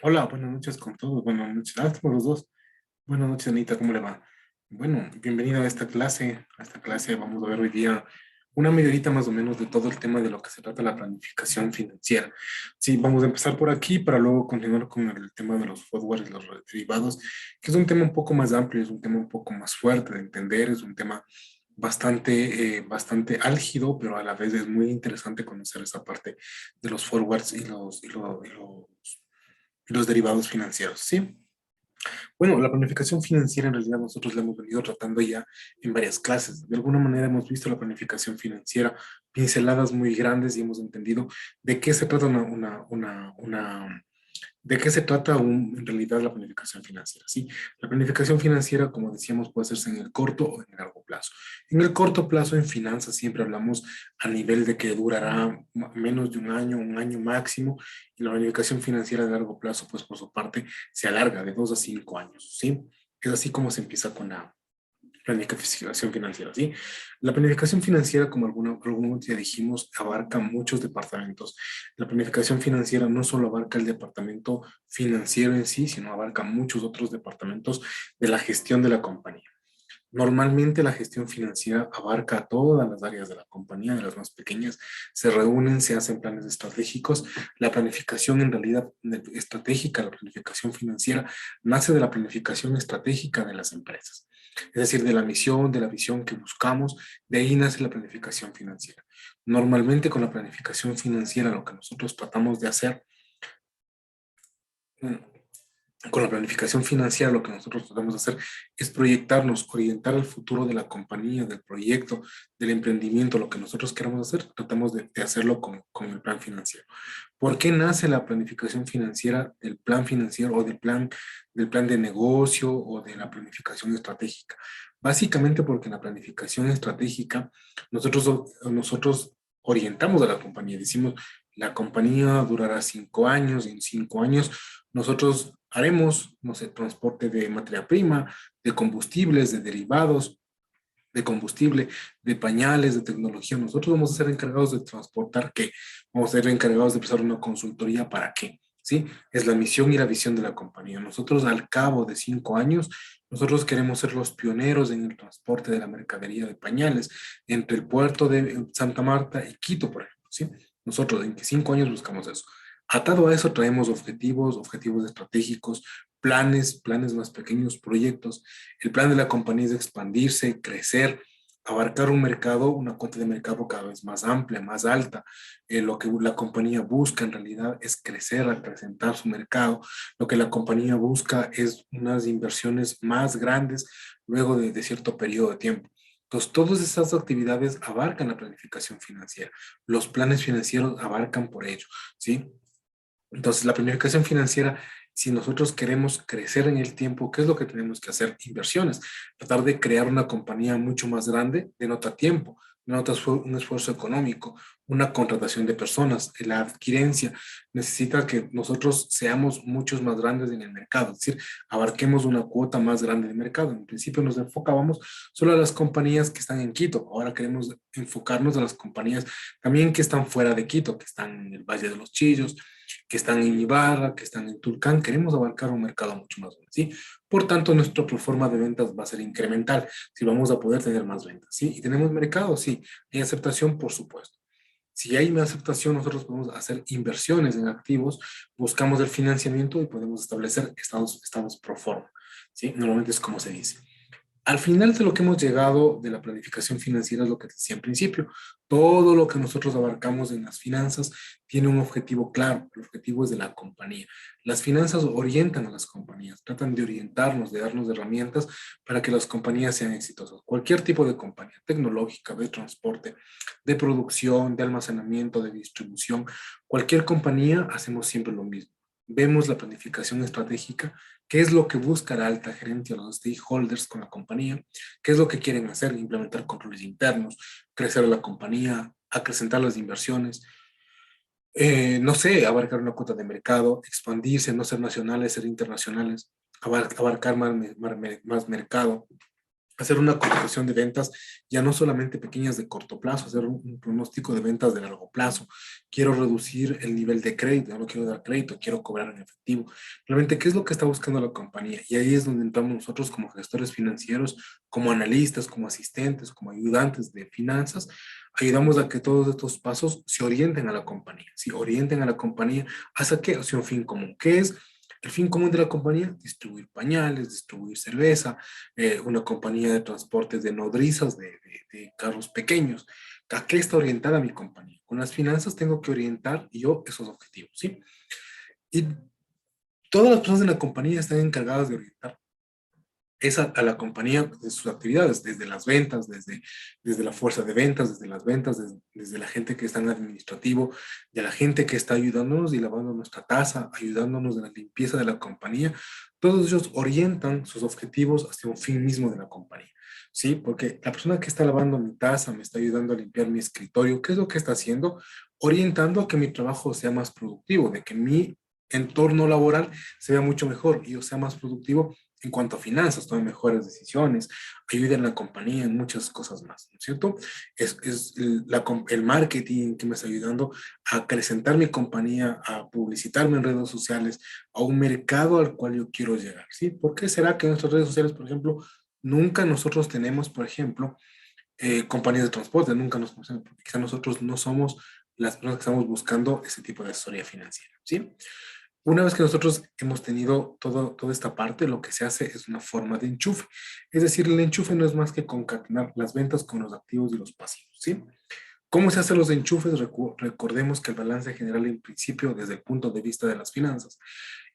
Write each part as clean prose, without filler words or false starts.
Hola, buenas noches con todos. Buenas noches. Estamos los dos. Buenas noches, Anita, ¿cómo le va? Bueno, bienvenido a esta clase. A esta clase vamos a ver hoy día una media horita más o menos de todo el tema de lo que se trata la planificación financiera. Sí, vamos a empezar por aquí para luego continuar con el tema de los forwards y los derivados, que es un tema un poco más amplio, es un tema un poco más fuerte de entender, es un tema bastante álgido, pero a la vez es muy interesante conocer esa parte de los forwards y los derivados financieros, ¿sí? Bueno, la planificación financiera en realidad nosotros la hemos venido tratando ya en varias clases. De alguna manera hemos visto la planificación financiera, pinceladas muy grandes y hemos entendido de qué se trata ¿de qué se trata en realidad la planificación financiera? ¿Sí? La planificación financiera, como decíamos, puede hacerse en el corto o en el largo plazo. En el corto plazo, en finanzas, siempre hablamos a nivel de que durará menos de un año máximo, y la planificación financiera de largo plazo, pues por su parte, se alarga de 2 a 5 años. ¿Sí? Es así como se empieza con la planificación financiera, ¿sí? La planificación financiera, como algunos ya dijimos, abarca muchos departamentos. La planificación financiera no solo abarca el departamento financiero en sí, sino abarca muchos otros departamentos de la gestión de la compañía. Normalmente la gestión financiera abarca todas las áreas de la compañía, de las más pequeñas, se reúnen, se hacen planes estratégicos. La planificación en realidad estratégica, la planificación financiera, nace de la planificación estratégica de las empresas. Es decir, de la misión, de la visión que buscamos, de ahí nace la planificación financiera. Normalmente con la planificación financiera lo que nosotros tratamos de hacer mm, con la planificación financiera lo que nosotros tratamos de hacer es proyectarnos, orientar el futuro de la compañía, del proyecto, del emprendimiento, lo que nosotros queramos hacer, tratamos de hacerlo con el plan financiero. ¿Por qué nace la planificación financiera del plan financiero o del plan de negocio o de la planificación estratégica? Básicamente porque en la planificación estratégica nosotros orientamos a la compañía, decimos, la compañía durará 5 años y en 5 años nosotros haremos, no sé, transporte de materia prima, de combustibles, de derivados, de combustible, de pañales, de tecnología. Nosotros vamos a ser encargados de transportar qué, vamos a ser encargados de prestar una consultoría para qué, ¿sí? Es la misión y la visión de la compañía. Nosotros al cabo de 5 años, nosotros queremos ser los pioneros en el transporte de la mercadería de pañales entre el puerto de Santa Marta y Quito, por ejemplo, ¿sí? Nosotros en 5 años buscamos eso. Atado a eso traemos objetivos estratégicos, planes más pequeños, proyectos. El plan de la compañía es expandirse, crecer, abarcar un mercado, una cuota de mercado cada vez más amplia, más alta. Lo que la compañía busca en realidad es crecer, acrecentar su mercado. Lo que la compañía busca es unas inversiones más grandes luego de cierto periodo de tiempo. Entonces, todas esas actividades abarcan la planificación financiera. Los planes financieros abarcan por ello, ¿sí? Entonces, la planificación financiera, si nosotros queremos crecer en el tiempo, ¿qué es lo que tenemos que hacer? Inversiones. Tratar de crear una compañía mucho más grande denota tiempo, denota un esfuerzo económico, una contratación de personas, la adquirencia. Necesita que nosotros seamos muchos más grandes en el mercado, es decir, abarquemos una cuota más grande de mercado. En principio nos enfocábamos solo a las compañías que están en Quito. Ahora queremos enfocarnos a las compañías también que están fuera de Quito, que están en el Valle de los Chillos, que están en Ibarra, que están en Tulcán. Queremos abarcar un mercado mucho más grande, ¿sí? Por tanto, nuestra proforma de ventas va a ser incremental, si vamos a poder tener más ventas, ¿sí? ¿Y tenemos mercado? Sí. ¿Hay aceptación? Por supuesto. Si hay una aceptación, nosotros podemos hacer inversiones en activos, buscamos el financiamiento y podemos establecer estados pro forma, ¿sí? Normalmente es como se dice. Al final de lo que hemos llegado de la planificación financiera es lo que decía en principio. Todo lo que nosotros abarcamos en las finanzas tiene un objetivo claro. El objetivo es de la compañía. Las finanzas orientan a las compañías, tratan de orientarnos, de darnos herramientas para que las compañías sean exitosas. Cualquier tipo de compañía, tecnológica, de transporte, de producción, de almacenamiento, de distribución, cualquier compañía hacemos siempre lo mismo. Vemos la planificación estratégica, qué es lo que busca la alta gerencia, los stakeholders con la compañía, qué es lo que quieren hacer, implementar controles internos, crecer la compañía, acrecentar las inversiones, no sé, abarcar una cuota de mercado, expandirse, no ser nacionales, ser internacionales, abarcar más mercado, hacer una cotización de ventas, ya no solamente pequeñas de corto plazo, hacer un pronóstico de ventas de largo plazo. Quiero reducir el nivel de crédito, ya no quiero dar crédito, quiero cobrar en efectivo. Realmente, ¿qué es lo que está buscando la compañía? Y ahí es donde entramos nosotros como gestores financieros, como analistas, como asistentes, como ayudantes de finanzas. Ayudamos a que todos estos pasos se orienten a la compañía, si orienten a la compañía hacia qué, hacia un fin común. ¿Qué es el fin común de la compañía? Distribuir pañales, distribuir cerveza, una compañía de transportes de nodrizas, de carros pequeños. ¿A qué está orientada mi compañía? Con las finanzas tengo que orientar yo esos objetivos, ¿sí? Y todas las personas de la compañía están encargadas de orientar a la compañía de sus actividades, desde las ventas, desde la fuerza de ventas, desde las ventas, desde la gente que está en administrativo, de la gente que está ayudándonos y lavando nuestra taza, ayudándonos en la limpieza de la compañía. Todos ellos orientan sus objetivos hacia un fin mismo de la compañía, ¿sí? Porque la persona que está lavando mi taza, me está ayudando a limpiar mi escritorio, ¿qué es lo que está haciendo? Orientando a que mi trabajo sea más productivo, de que mi entorno laboral se vea mucho mejor y yo sea más productivo en cuanto a finanzas, tomen mejores decisiones, ayuden a la compañía en muchas cosas más, ¿no es cierto? El marketing que me está ayudando a acrecentar mi compañía, a publicitarme en redes sociales, a un mercado al cual yo quiero llegar, ¿sí? ¿Por qué será que en nuestras redes sociales, por ejemplo, nunca nosotros tenemos, por ejemplo, compañías de transporte, nunca nos conocemos, porque quizá nosotros no somos las personas que estamos buscando ese tipo de asesoría financiera, ¿sí? Una vez que nosotros hemos tenido toda esta parte, lo que se hace es una forma de enchufe. Es decir, el enchufe no es más que concatenar las ventas con los activos y los pasivos, ¿sí? ¿Cómo se hacen los enchufes? Recordemos que el balance general en principio, desde el punto de vista de las finanzas,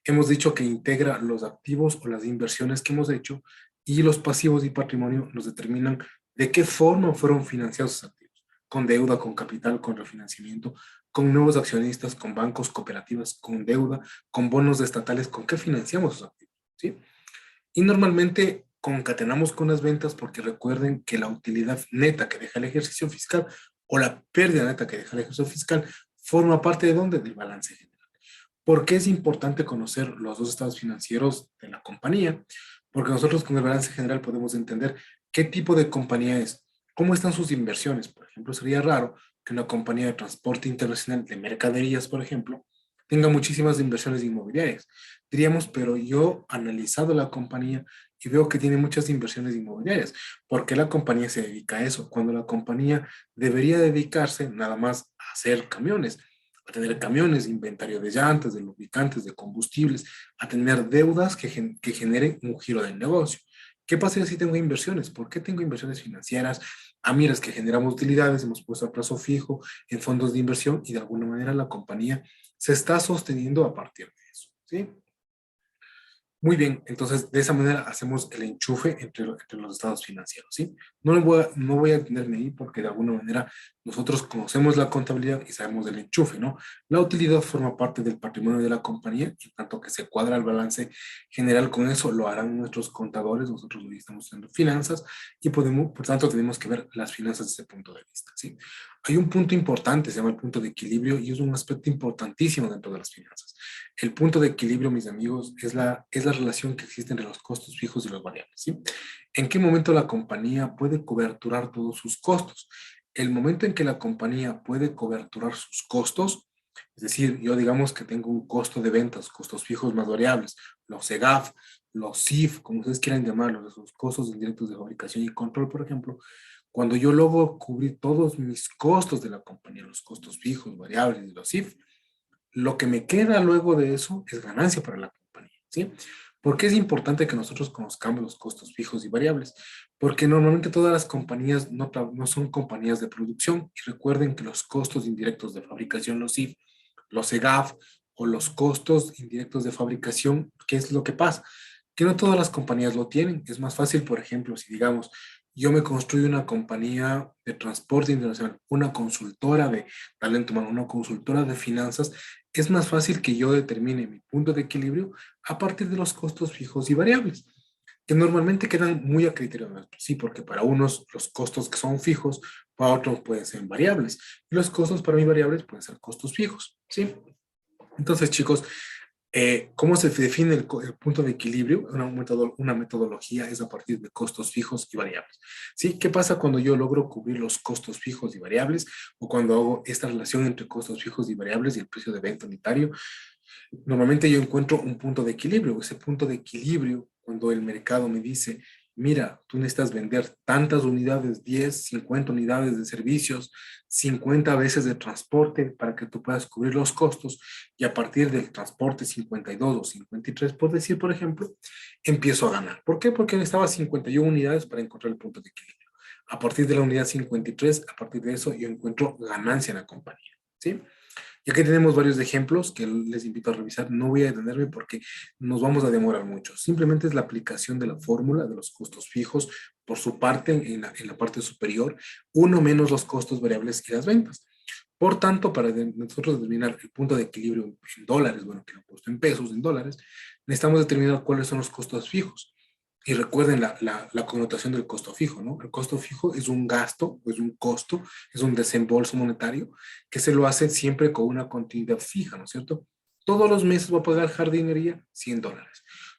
hemos dicho que integra los activos o las inversiones que hemos hecho y los pasivos y patrimonio nos determinan de qué forma fueron financiados esos activos, con deuda, con capital, con refinanciamiento, con nuevos accionistas, con bancos, cooperativas, con deuda, con bonos estatales, con qué financiamos esos activos, ¿sí? Y normalmente concatenamos con las ventas porque recuerden que la utilidad neta que deja el ejercicio fiscal o la pérdida neta que deja el ejercicio fiscal forma parte de dónde? Del balance general. ¿Por qué es importante conocer los dos estados financieros de la compañía? Porque nosotros con el balance general podemos entender qué tipo de compañía es, cómo están sus inversiones. Por ejemplo, sería raro que una compañía de transporte internacional de mercaderías, por ejemplo, tenga muchísimas inversiones inmobiliarias. Diríamos, pero yo he analizado la compañía y veo que tiene muchas inversiones inmobiliarias. ¿Por qué la compañía se dedica a eso? Cuando la compañía debería dedicarse nada más a hacer camiones, a tener camiones, inventario de llantas, de lubricantes, de combustibles, a tener deudas que generen un giro del negocio. ¿Qué pasa si tengo inversiones? ¿Por qué tengo inversiones financieras? Ah, mira, es que generamos utilidades, hemos puesto a plazo fijo en fondos de inversión y de alguna manera la compañía se está sosteniendo a partir de eso, ¿sí? Muy bien, entonces de esa manera hacemos el enchufe entre los estados financieros, ¿sí? No voy a detenerme ahí porque de alguna manera nosotros conocemos la contabilidad y sabemos del enchufe, ¿no? La utilidad forma parte del patrimonio de la compañía y tanto que se cuadra el balance general con eso, lo harán nuestros contadores, nosotros hoy estamos haciendo finanzas y podemos, por tanto tenemos que ver las finanzas desde ese punto de vista, ¿sí? Hay un punto importante, se llama el punto de equilibrio y es un aspecto importantísimo dentro de las finanzas. El punto de equilibrio, mis amigos, es la relación que existe entre los costos fijos y los variables, ¿sí? ¿En qué momento la compañía puede coberturar todos sus costos? El momento en que la compañía puede coberturar sus costos, es decir, yo digamos que tengo un costo de ventas, costos fijos más variables, los EGAF, los CIF, como ustedes quieran llamarlos, esos costos indirectos de fabricación y control, por ejemplo, cuando yo logro cubrir todos mis costos de la compañía, los costos fijos, variables y los CIF, lo que me queda luego de eso es ganancia para la compañía, ¿sí? ¿Por qué es importante que nosotros conozcamos los costos fijos y variables? Porque normalmente todas las compañías no son compañías de producción y recuerden que los costos indirectos de fabricación, los IF, los EGAF o los costos indirectos de fabricación, ¿qué es lo que pasa? Que no todas las compañías lo tienen. Es más fácil, por ejemplo, si digamos, yo me construyo una compañía de transporte internacional, una consultora de talento humano, una consultora de finanzas, es más fácil que yo determine mi punto de equilibrio a partir de los costos fijos y variables, que normalmente quedan muy a criterio nuestro, sí, porque para unos los costos que son fijos, para otros pueden ser variables, y los costos para mí variables pueden ser costos fijos, sí. Entonces, chicos, ¿Cómo se define el punto de equilibrio? Una metodología es a partir de costos fijos y variables. ¿Sí? ¿Qué pasa cuando yo logro cubrir los costos fijos y variables o cuando hago esta relación entre costos fijos y variables y el precio de venta unitario? Normalmente yo encuentro un punto de equilibrio. Ese punto de equilibrio, cuando el mercado me dice, mira, tú necesitas vender tantas unidades, 10, 50 unidades de servicios, 50 veces de transporte para que tú puedas cubrir los costos y a partir del transporte 52 o 53, por decir, por ejemplo, empiezo a ganar. ¿Por qué? Porque necesitaba 51 unidades para encontrar el punto de equilibrio. A partir de la unidad 53, a partir de eso yo encuentro ganancia en la compañía. ¿Sí? Y aquí tenemos varios ejemplos que les invito a revisar. No voy a detenerme porque nos vamos a demorar mucho. Simplemente es la aplicación de la fórmula de los costos fijos por su parte en la parte superior, uno menos los costos variables y las ventas. Por tanto, para nosotros determinar el punto de equilibrio en dólares, bueno, que lo he puesto en pesos, en dólares, necesitamos determinar cuáles son los costos fijos. Y recuerden la connotación del costo fijo, ¿no? El costo fijo es un gasto, es un costo, es un desembolso monetario que se lo hace siempre con una continuidad fija, ¿no es cierto? Todos los meses voy a pagar jardinería, $100.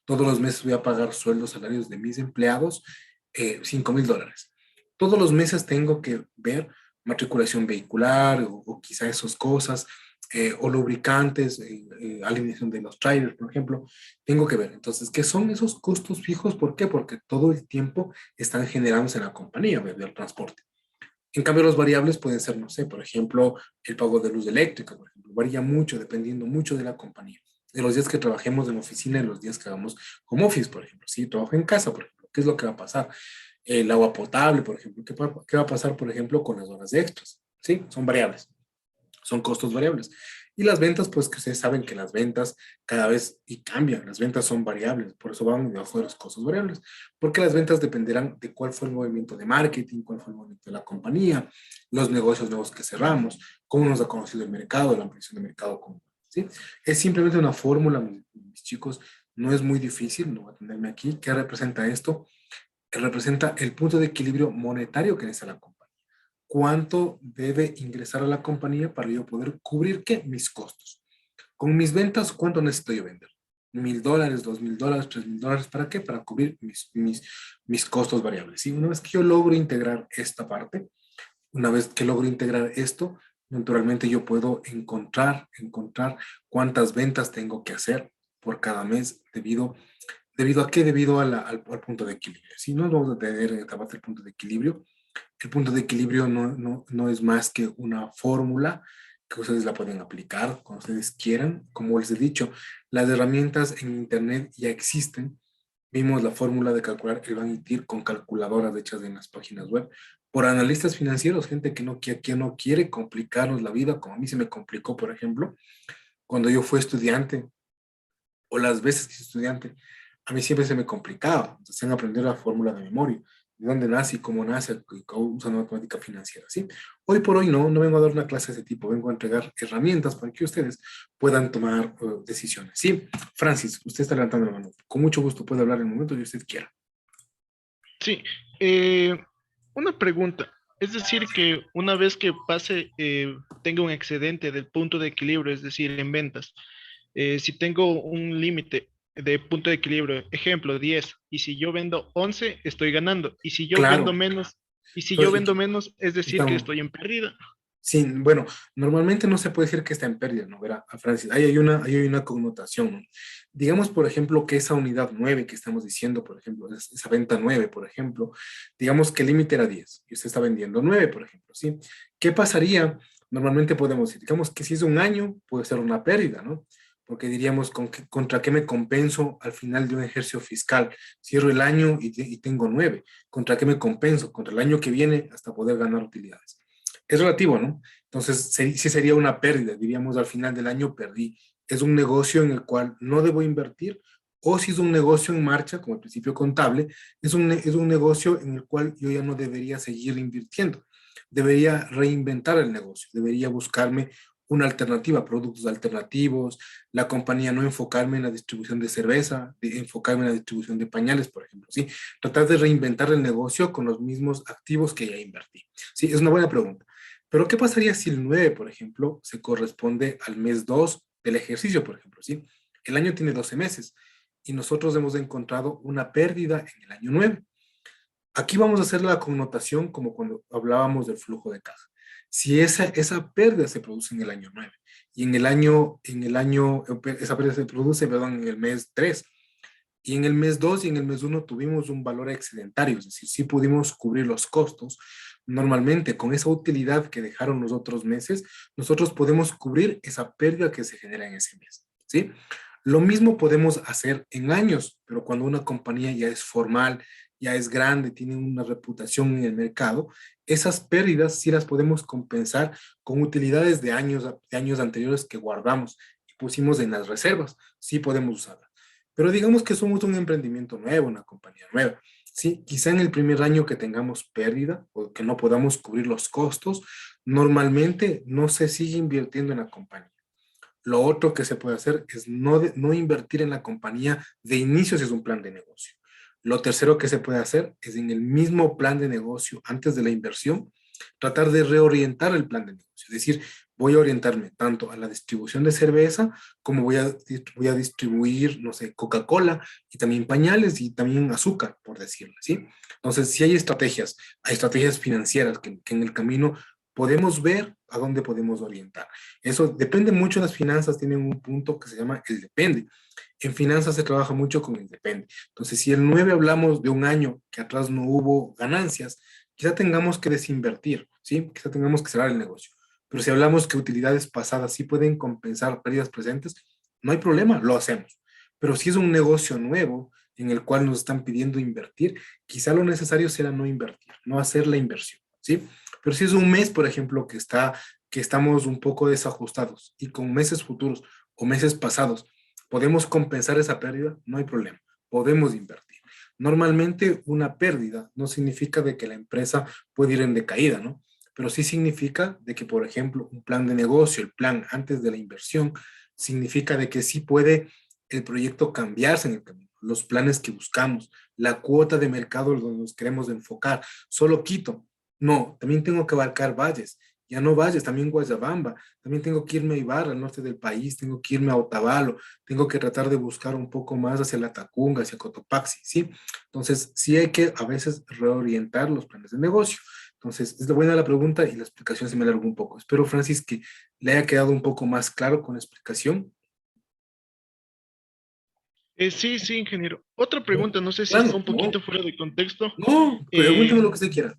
Todos los meses voy a pagar sueldos, salarios de mis empleados, $5,000. Todos los meses tengo que ver matriculación vehicular o quizá esas cosas, o lubricantes, alineación de los trailers, por ejemplo, tengo que ver. Entonces, ¿qué son esos costos fijos? ¿Por qué? Porque todo el tiempo están generados en la compañía del transporte. En cambio, los variables pueden ser, no sé, por ejemplo, el pago de luz eléctrica, por ejemplo, varía mucho dependiendo mucho de la compañía. De los días que trabajemos en oficina y los días que hagamos home office, por ejemplo. Si trabajo en casa, por ejemplo, ¿qué es lo que va a pasar? El agua potable, por ejemplo. ¿Qué va a pasar, por ejemplo, con las horas extras? Sí, son variables, son costos variables. Y las ventas, pues que ustedes saben que las ventas cada vez y cambian, las ventas son variables, por eso van debajo de los costos variables, porque las ventas dependerán de cuál fue el movimiento de marketing, cuál fue el movimiento de la compañía, los negocios nuevos que cerramos, cómo nos ha conocido el mercado, la ampliación de mercado, ¿sí? Es simplemente una fórmula, mis chicos, no es muy difícil, no voy a tenerme aquí. ¿Qué representa esto? Representa el punto de equilibrio monetario que necesita la compañía. ¿Cuánto debe ingresar a la compañía para yo poder cubrir qué? Mis costos. Con mis ventas, ¿cuánto necesito yo vender? $1,000, $2,000, $3,000. ¿Para qué? Para cubrir mis costos variables. Y una vez que yo logro integrar esta parte, una vez que logro integrar esto, naturalmente yo puedo encontrar cuántas ventas tengo que hacer por cada mes ¿debido a qué? Debido al punto de equilibrio. Si no vamos a tener el punto de equilibrio, el punto de equilibrio no es más que una fórmula que ustedes la pueden aplicar cuando ustedes quieran. Como les he dicho, las herramientas en Internet ya existen. Vimos la fórmula de calcular el Bank ITIR con calculadoras hechas en las páginas web por analistas financieros, gente que no quiere complicarnos la vida, como a mí se me complicó, por ejemplo, cuando yo fui estudiante o las veces que soy estudiante, a mí siempre se me complicaba. Entonces, en aprender la fórmula de memoria, de dónde nace y cómo nace usando matemática financiera, ¿sí? Hoy por hoy no vengo a dar una clase de ese tipo, vengo a entregar herramientas para que ustedes puedan tomar decisiones, ¿sí? Francis, usted está levantando la mano. Con mucho gusto puede hablar en el momento que usted quiera. Sí, eh, una pregunta. Es decir, que una vez que pase, tenga un excedente del punto de equilibrio, es decir, en ventas, si tengo un límite de punto de equilibrio, ejemplo, 10, y si yo vendo 11, estoy ganando, y si yo vendo Claro. menos, y si yo Entonces, vendo menos, es decir, que estamos, estoy en pérdida. sí, bueno, normalmente no se puede decir que está en pérdida, ¿no? Verá, a Francis, ahí hay una connotación, ¿no? Digamos, por ejemplo, que esa unidad 9 que estamos diciendo, por ejemplo, esa venta 9, por ejemplo, digamos que el límite era 10 y usted está vendiendo 9, por ejemplo, ¿sí? ¿Qué pasaría? Normalmente podemos decir, digamos que si es un año, puede ser una pérdida, ¿no? Porque diríamos, ¿contra qué me compenso al final de un ejercicio fiscal? Cierro el año y tengo 9. ¿Contra qué me compenso? Contra el año que viene hasta poder ganar utilidades. Es relativo, ¿no? Entonces, sí sería una pérdida, diríamos al final del año perdí. Es un negocio en el cual no debo invertir, o si es un negocio en marcha, como el principio contable, es un negocio en el cual yo ya no debería seguir invirtiendo. Debería reinventar el negocio, debería buscarme una alternativa, productos alternativos, la compañía no enfocarme en la distribución de cerveza, enfocarme en la distribución de pañales, por ejemplo, ¿sí? Tratar de reinventar el negocio con los mismos activos que ya invertí. Sí, es una buena pregunta. Pero ¿qué pasaría si el 9, por ejemplo, se corresponde al mes 2 del ejercicio, por ejemplo, ¿sí? El año tiene 12 meses y nosotros hemos encontrado una pérdida en el año 9. Aquí vamos a hacer la connotación como cuando hablábamos del flujo de caja. Si esa pérdida se produce en el año 9 y esa pérdida se produce, perdón, en el mes 3 y en el mes 2 y en el mes 1 tuvimos un valor excedentario, es decir, sí pudimos cubrir los costos. Normalmente, con esa utilidad que dejaron los otros meses, nosotros podemos cubrir esa pérdida que se genera en ese mes, ¿sí? Lo mismo podemos hacer en años, pero cuando una compañía ya es formal, ya es grande, tiene una reputación en el mercado, esas pérdidas sí las podemos compensar con utilidades de años anteriores que guardamos y pusimos en las reservas, sí podemos usarlas. Pero digamos que somos un emprendimiento nuevo, una compañía nueva. Sí, quizá en el primer año que tengamos pérdida o que no podamos cubrir los costos, normalmente no se sigue invirtiendo en la compañía. Lo otro que se puede hacer es no invertir en la compañía de inicio si es un plan de negocio. Lo tercero que se puede hacer es en el mismo plan de negocio, antes de la inversión, tratar de reorientar el plan de negocio. Es decir, voy a orientarme tanto a la distribución de cerveza como voy a distribuir, no sé, Coca-Cola y también pañales y también azúcar, por decirlo, ¿sí? Entonces, si hay estrategias financieras que en el camino podemos ver a dónde podemos orientar. Eso depende mucho de las finanzas, tienen un punto que se llama el depende. En finanzas se trabaja mucho con el depende. Entonces, si el 9 hablamos de un año que atrás no hubo ganancias, quizá tengamos que desinvertir, ¿sí? Quizá tengamos que cerrar el negocio. Pero si hablamos que utilidades pasadas sí pueden compensar pérdidas presentes, no hay problema, lo hacemos. Pero si es un negocio nuevo en el cual nos están pidiendo invertir, quizá lo necesario será no invertir, no hacer la inversión, ¿sí? Pero si es un mes, por ejemplo, que estamos un poco desajustados y con meses futuros o meses pasados podemos compensar esa pérdida, no hay problema, podemos invertir. Normalmente una pérdida no significa de que la empresa puede ir en decaída, ¿no? Pero sí significa de que, por ejemplo, un plan de negocio, el plan antes de la inversión, significa de que sí puede el proyecto cambiarse en el camino, los planes que buscamos, la cuota de mercado donde nos queremos enfocar. Solo Quito, no, también tengo que abarcar valles, ya no valles, también Guayabamba, también tengo que irme a Ibarra, al norte del país, tengo que irme a Otavalo, tengo que tratar de buscar un poco más hacia la Tacunga, hacia Cotopaxi, ¿sí? Entonces, sí hay que a veces reorientar los planes de negocio. Entonces, es buena la pregunta y la explicación se me alargó un poco. Espero, Francis, que le haya quedado un poco más claro con la explicación. Sí, sí, ingeniero. Otra No, pregunta, no sé si está claro, un poquito no, fuera de contexto. no, Eh, pregúnteme lo que usted quiera.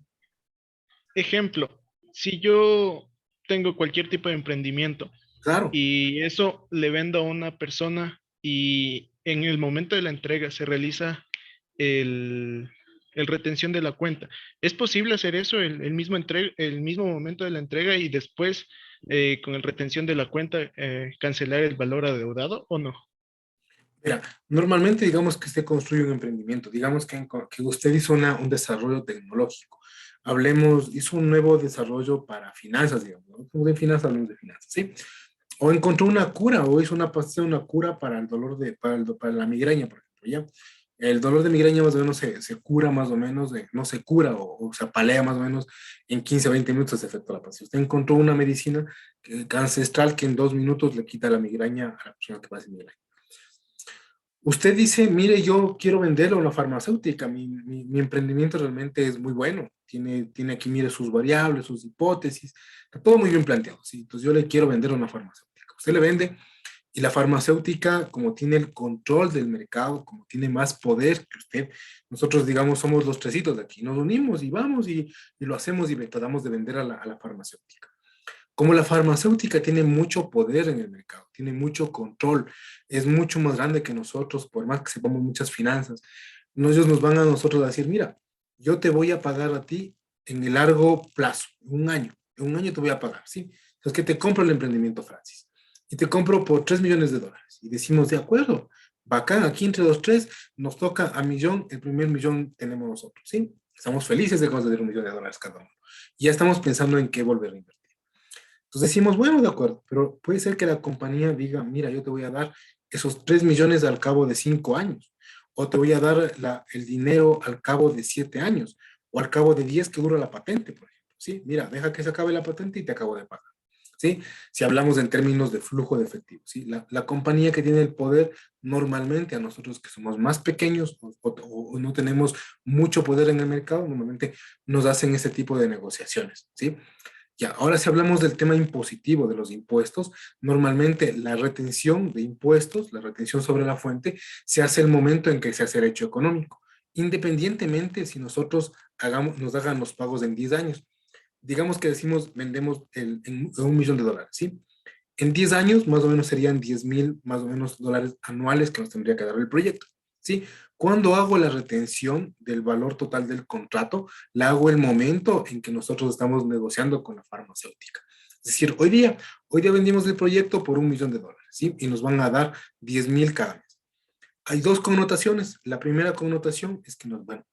ejemplo, si yo tengo cualquier tipo de emprendimiento Claro. y eso le vendo a una persona y en el momento de la entrega se realiza el, el retención de la cuenta, ¿es posible hacer eso el mismo momento de la entrega y después con el retención de la cuenta cancelar el valor adeudado o no? Mira, normalmente digamos que usted construye un emprendimiento, digamos que usted hizo un desarrollo tecnológico. Hizo un nuevo desarrollo para finanzas, digamos, ¿no? Como de finanzas, hablamos de finanzas, ¿sí? O encontró una cura, o hizo una pastilla, una cura para el dolor para la migraña, por ejemplo, ¿ya? El dolor de migraña más o menos se cura más o menos, no se cura o se apalea más o menos en 15 a 20 minutos de efecto la pastilla. Usted encontró una medicina ancestral que en 2 minutos le quita la migraña a la persona que padece migraña. Usted dice, mire, yo quiero venderlo a una farmacéutica, mi emprendimiento realmente es muy bueno, tiene aquí, mire, sus variables, sus hipótesis, está todo muy bien planteado, ¿sí? Entonces yo le quiero vender a una farmacéutica. Usted le vende y la farmacéutica, como tiene el control del mercado, como tiene más poder que usted, nosotros, digamos, somos los tresitos de aquí, nos unimos y vamos y lo hacemos y le tratamos de vender a la farmacéutica. Como la farmacéutica tiene mucho poder en el mercado, tiene mucho control, es mucho más grande que nosotros, por más que sepamos muchas finanzas, ellos nos van a nosotros a decir, mira, yo te voy a pagar a ti en el largo plazo, en un año te voy a pagar, ¿sí? Entonces que te compro el emprendimiento, Francis, y te compro por $3 millones. Y decimos, de acuerdo, bacán, aquí entre los tres nos toca a millón, el primer millón tenemos nosotros, ¿sí? Estamos felices de conseguir $1 millón cada uno. Y ya estamos pensando en qué volver a invertir. Entonces decimos, bueno, de acuerdo, pero puede ser que la compañía diga, mira, yo te voy a dar esos 3 millones al cabo de 5 años, o te voy a dar el dinero al cabo de 7 años, o al cabo de 10 que dura la patente, por ejemplo. Sí, mira, deja que se acabe la patente y te acabo de pagar. ¿sí? Si hablamos en términos de flujo de efectivo, ¿sí? La compañía que tiene el poder, normalmente a nosotros que somos más pequeños o no tenemos mucho poder en el mercado, normalmente nos hacen ese tipo de negociaciones, ¿sí? Ya, ahora si hablamos del tema impositivo de los impuestos, normalmente la retención de impuestos, la retención sobre la fuente, se hace el momento en que se hace el hecho económico, independientemente si nosotros nos hagan los pagos en 10 años. Digamos que decimos, vendemos en $1 millón, ¿sí? En 10 años, más o menos serían 10,000, más o menos, dólares anuales que nos tendría que dar el proyecto, ¿sí? Cuando hago la retención del valor total del contrato, la hago el momento en que nosotros estamos negociando con la farmacéutica. Es decir, hoy día vendimos el proyecto por $1 millón, ¿sí? Y nos van a dar 10,000 cada mes. Hay dos connotaciones. La primera connotación es que bueno,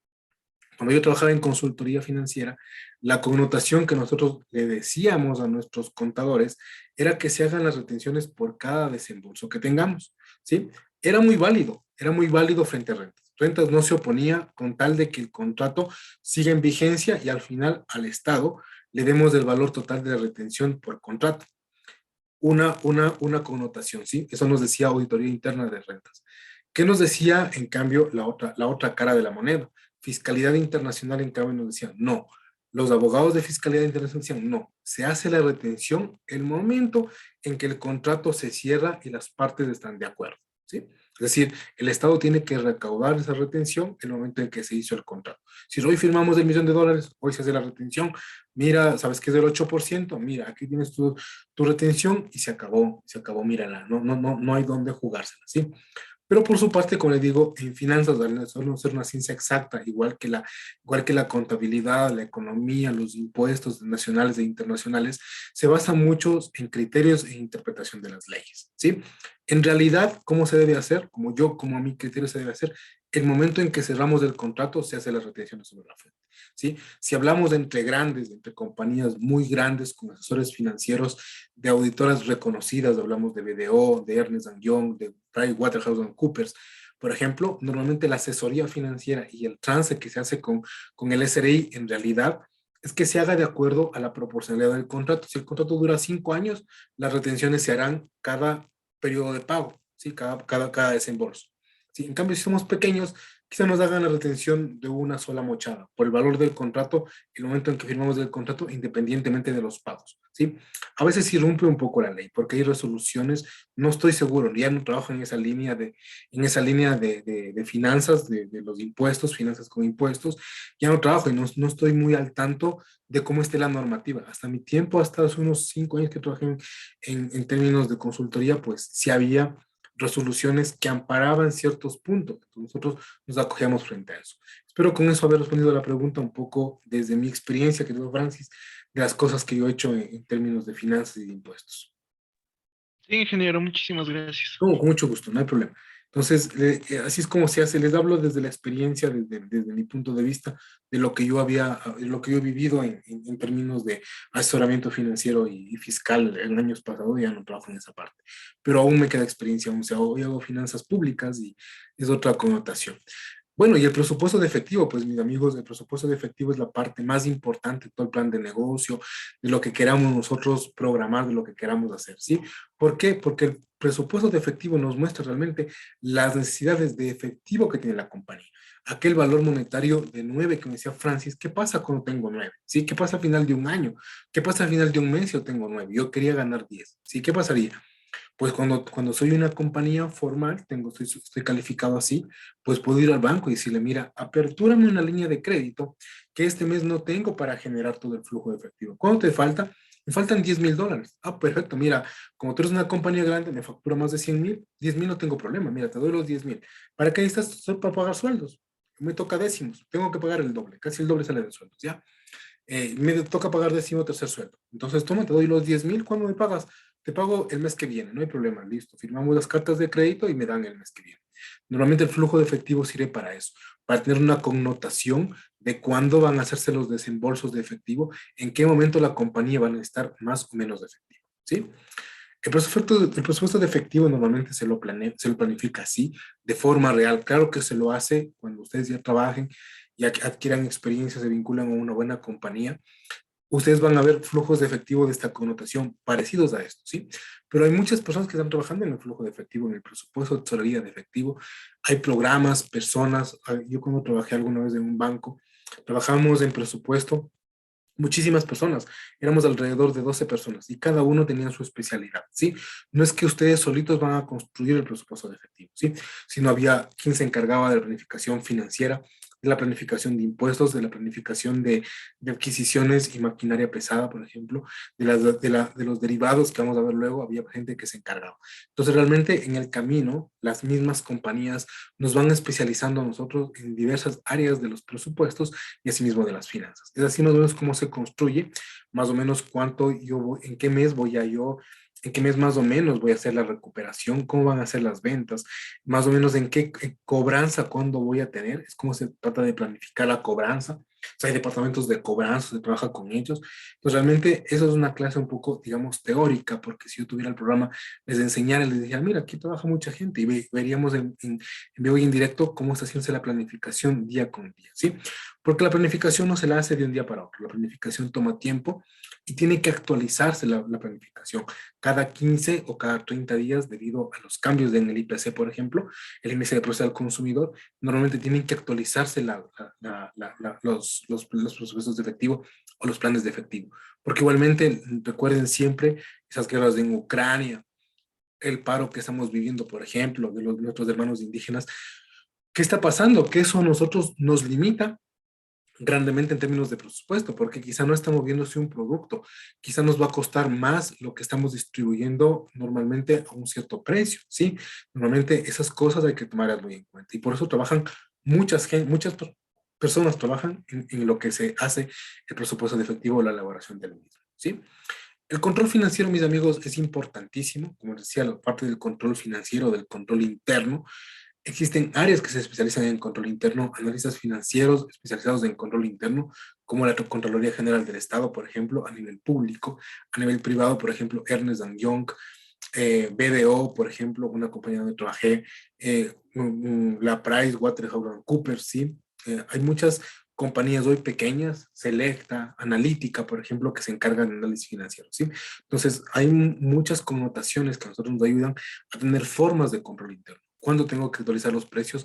cuando yo trabajaba en consultoría financiera, la connotación que nosotros le decíamos a nuestros contadores era que se hagan las retenciones por cada desembolso que tengamos, ¿sí? Era muy válido frente a rentas. Rentas no se oponía con tal de que el contrato siga en vigencia y al final al Estado le demos el valor total de la retención por contrato. Una connotación, ¿sí? Eso nos decía Auditoría Interna de Rentas. ¿Qué nos decía, en cambio, la otra cara de la moneda? Fiscalidad Internacional, en cambio, nos decía, no. Los abogados de Fiscalidad Internacional decían, no. Se hace la retención el momento en que el contrato se cierra y las partes están de acuerdo, ¿sí? Es decir, el Estado tiene que recaudar esa retención en el momento en que se hizo el contrato. Si hoy firmamos $1 millón, hoy se hace la retención, mira, ¿sabes qué es del 8%? Mira, aquí tienes tu retención y se acabó, mírala, no hay dónde jugársela, ¿sí? Pero por su parte, como les digo, en finanzas, al no ser una ciencia exacta, igual que la contabilidad, la economía, los impuestos nacionales e internacionales, se basa mucho en criterios e interpretación de las leyes, ¿sí? En realidad, ¿cómo se debe hacer? Como a mi criterio se debe hacer, el momento en que cerramos el contrato se hace las retenciones sobre la fuente, ¿sí? Si hablamos entre compañías muy grandes, con asesores financieros, de auditoras reconocidas, hablamos de BDO, de Ernest Young, de PricewaterhouseCoopers, por ejemplo, normalmente la asesoría financiera y el trance que se hace con el SRI en realidad es que se haga de acuerdo a la proporcionalidad del contrato. Si el contrato dura 5 años, las retenciones se harán cada periodo de pago, ¿sí? Cada desembolso. ¿Sí? En cambio, si somos pequeños, quizá nos hagan la retención de una sola mochada por el valor del contrato, el momento en que firmamos el contrato, independientemente de los pagos, ¿sí? A veces sí rompe un poco la ley, porque hay resoluciones, no estoy seguro, ya no trabajo en esa línea de finanzas, de los impuestos, finanzas con impuestos, ya no trabajo y no estoy muy al tanto de cómo esté la normativa. Hasta mi tiempo, hasta hace unos 5 años que trabajé en términos de consultoría, pues sí había resoluciones que amparaban ciertos puntos. Entonces nosotros nos acogíamos frente a eso. Espero con eso haber respondido a la pregunta un poco desde mi experiencia, querido Francis, de las cosas que yo he hecho en términos de finanzas y de impuestos. Sí, ingeniero, muchísimas gracias. Con mucho gusto, no hay problema. Entonces, así es como se hace. Les hablo desde la experiencia, desde mi punto de vista, de lo que yo he vivido en términos de asesoramiento financiero y fiscal en años pasados. Ya no trabajo en esa parte, pero aún me queda experiencia, aún hoy hago finanzas públicas y es otra connotación. Bueno, y el presupuesto de efectivo, pues mis amigos, el presupuesto de efectivo es la parte más importante de todo el plan de negocio, de lo que queramos nosotros programar, de lo que queramos hacer, ¿sí? ¿Por qué? Porque el presupuesto de efectivo nos muestra realmente las necesidades de efectivo que tiene la compañía. Aquel valor monetario de 9 que me decía Francis, ¿qué pasa cuando tengo 9? ¿Sí? ¿Qué pasa al final de un año? ¿Qué pasa al final de un mes si yo tengo 9? Yo quería ganar 10. ¿Sí? ¿Qué pasaría? Pues cuando soy una compañía formal, estoy calificado así, pues puedo ir al banco y decirle, mira, apertúrame una línea de crédito que este mes no tengo para generar todo el flujo de efectivo. ¿Cuánto te falta? Me faltan $10,000. Ah, perfecto, mira, como tú eres una compañía grande, me factura más de 100,000, 10,000 no tengo problema, mira, te doy los 10,000. ¿Para qué necesitas? Solo para pagar sueldos. Me toca décimos, tengo que pagar el doble, casi el doble sale de sueldos, ¿ya? Me toca pagar 13º sueldo. Entonces, toma, te doy los 10,000, ¿cuándo me pagas? Te pago el mes que viene, no hay problema, listo. Firmamos las cartas de crédito y me dan el mes que viene. Normalmente el flujo de efectivo sirve para eso, para tener una connotación de cuándo van a hacerse los desembolsos de efectivo, en qué momento la compañía va a necesitar más o menos de efectivo, ¿sí? El presupuesto de efectivo normalmente se lo planifica así, de forma real. Claro que se lo hace cuando ustedes ya trabajen y adquieran experiencia, se vinculan a una buena compañía, ustedes van a ver flujos de efectivo de esta connotación parecidos a esto, ¿sí? Pero hay muchas personas que están trabajando en el flujo de efectivo, en el presupuesto de tesorería de efectivo. Hay programas, personas. Yo cuando trabajé alguna vez en un banco, trabajábamos en presupuesto muchísimas personas, éramos alrededor de 12 personas y cada uno tenía su especialidad, ¿sí? No es que ustedes solitos van a construir el presupuesto de efectivo, ¿sí? Sino había quien se encargaba de la planificación financiera, de la planificación de impuestos, de la planificación de adquisiciones y maquinaria pesada, por ejemplo, de los derivados que vamos a ver luego, había gente que se encargaba. Entonces, realmente en el camino, las mismas compañías nos van especializando a nosotros en diversas áreas de los presupuestos y asimismo de las finanzas. Es así más o menos cómo se construye, más o menos cuánto yo voy, en qué mes voy a yo, en qué mes más o menos voy a hacer la recuperación, cómo van a ser las ventas, más o menos en qué cobranza, cuándo voy a tener, es como se trata de planificar la cobranza. O sea, hay departamentos de cobranza, se trabaja con ellos. Pues realmente eso es una clase un poco, digamos, teórica, porque si yo tuviera el programa, les enseñara, les decía, mira, aquí trabaja mucha gente y veríamos en vivo y en directo cómo está haciéndose la planificación día con día, ¿sí? Porque la planificación no se la hace de un día para otro, la planificación toma tiempo y tiene que actualizarse la planificación cada 15 o cada 30 días debido a los cambios en el IPC, por ejemplo, el índice de precio al consumidor, normalmente tienen que actualizarse los presupuestos de efectivo o los planes de efectivo. Porque igualmente recuerden siempre esas guerras en Ucrania, el paro que estamos viviendo, por ejemplo, de nuestros hermanos indígenas. ¿Qué está pasando? Que eso a nosotros nos limita grandemente en términos de presupuesto, porque quizá no está moviéndose un producto, quizá nos va a costar más lo que estamos distribuyendo normalmente a un cierto precio, ¿sí? Normalmente esas cosas hay que tomarlas muy en cuenta y por eso trabajan muchas personas trabajan en lo que se hace el presupuesto de efectivo o la elaboración del mismo, ¿sí? El control financiero, mis amigos, es importantísimo, como les decía, la parte del control financiero, del control interno. Existen áreas que se especializan en control interno, analistas financieros especializados en control interno, como la Contraloría General del Estado, por ejemplo, a nivel público, a nivel privado, por ejemplo, Ernest Young, BDO, por ejemplo, una compañía donde trabajé, la Price, Waterhouse ¿sí? Hay muchas compañías hoy pequeñas, Selecta, Analítica, por ejemplo, que se encargan de análisis financiero, ¿sí? Entonces, hay muchas connotaciones que a nosotros nos ayudan a tener formas de control interno. ¿Cuándo tengo que actualizar los precios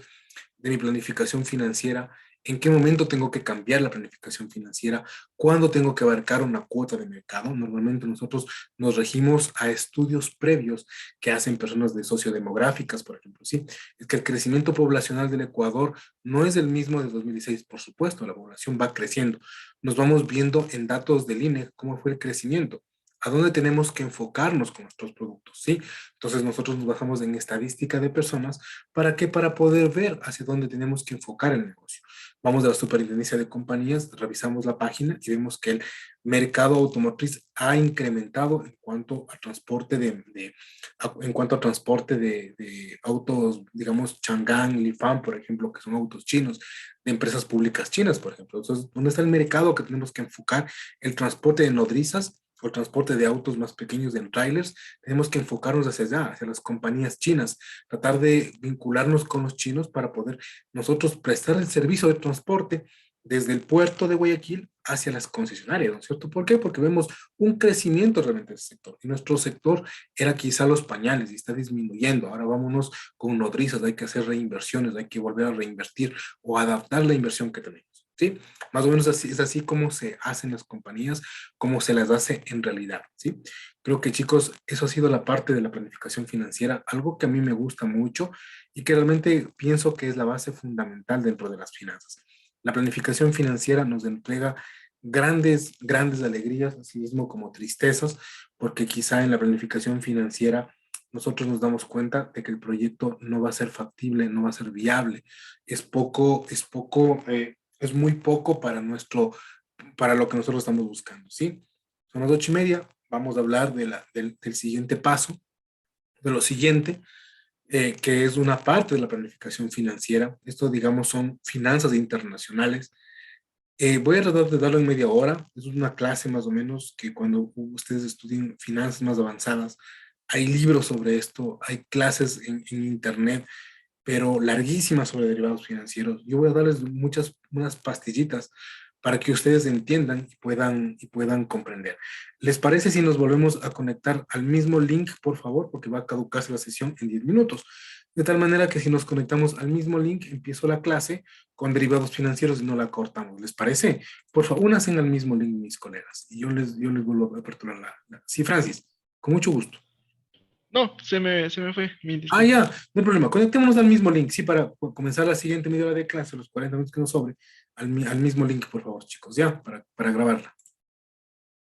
de mi planificación financiera? ¿En qué momento tengo que cambiar la planificación financiera? ¿Cuándo tengo que abarcar una cuota de mercado? Normalmente nosotros nos regimos a estudios previos que hacen personas de sociodemográficas, por ejemplo, ¿sí? Es que el crecimiento poblacional del Ecuador no es el mismo de 2016, por supuesto, la población va creciendo. Nos vamos viendo en datos del INE cómo fue el crecimiento. ¿A dónde tenemos que enfocarnos con nuestros productos? ¿Sí? Entonces nosotros nos bajamos en estadística de personas. ¿Para qué? Para poder ver hacia dónde tenemos que enfocar el negocio. Vamos a la superintendencia de compañías, revisamos la página y vemos que el mercado automotriz ha incrementado en cuanto a transporte de autos, digamos, Chang'an, Lifan, por ejemplo, que son autos chinos, de empresas públicas chinas, por ejemplo. Entonces, ¿dónde está el mercado que tenemos que enfocar? El transporte de nodrizas o el transporte de autos más pequeños en trailers, tenemos que enfocarnos hacia allá, hacia las compañías chinas, tratar de vincularnos con los chinos para poder nosotros prestar el servicio de transporte desde el puerto de Guayaquil hacia las concesionarias, ¿no es cierto? ¿Por qué? Porque vemos un crecimiento realmente del sector. Y nuestro sector era quizá los pañales y está disminuyendo. Ahora vámonos con nodrizas, hay que hacer reinversiones, hay que volver a reinvertir o adaptar la inversión que tenemos. ¿Sí? Más o menos así, es así como se hacen las compañías, como se las hace en realidad, ¿sí? Creo que chicos, eso ha sido la parte de la planificación financiera, algo que a mí me gusta mucho y que realmente pienso que es la base fundamental dentro de las finanzas. La planificación financiera nos entrega grandes alegrías, así mismo como tristezas, porque quizá en la planificación financiera nosotros nos damos cuenta de que el proyecto no va a ser factible, no va a ser viable, es muy poco para para lo que nosotros estamos buscando, ¿sí? Son las 8:30, vamos a hablar del siguiente paso, de lo siguiente, que es una parte de la planificación financiera. Esto, digamos, son finanzas internacionales. Voy a tratar de darlo en media hora. Es una clase más o menos que cuando ustedes estudien finanzas más avanzadas, hay libros sobre esto, hay clases en internet, pero larguísimas sobre derivados financieros. Yo voy a darles unas pastillitas para que ustedes entiendan y puedan comprender. ¿Les parece si nos volvemos a conectar al mismo link, por favor? Porque va a caducarse la sesión en 10 minutos. De tal manera que si nos conectamos al mismo link, empiezo la clase con derivados financieros y no la cortamos. ¿Les parece? Por favor, únanse al mismo link, mis colegas. Y yo les vuelvo a aperturar Sí, Francis, con mucho gusto. No, se me fue, mil Ah, disculpas. ya, no hay problema. Conectémonos al mismo link, sí, para comenzar la siguiente media hora de clase, los 40 minutos que nos sobre, al mismo link, por favor, chicos, ya, para grabarla.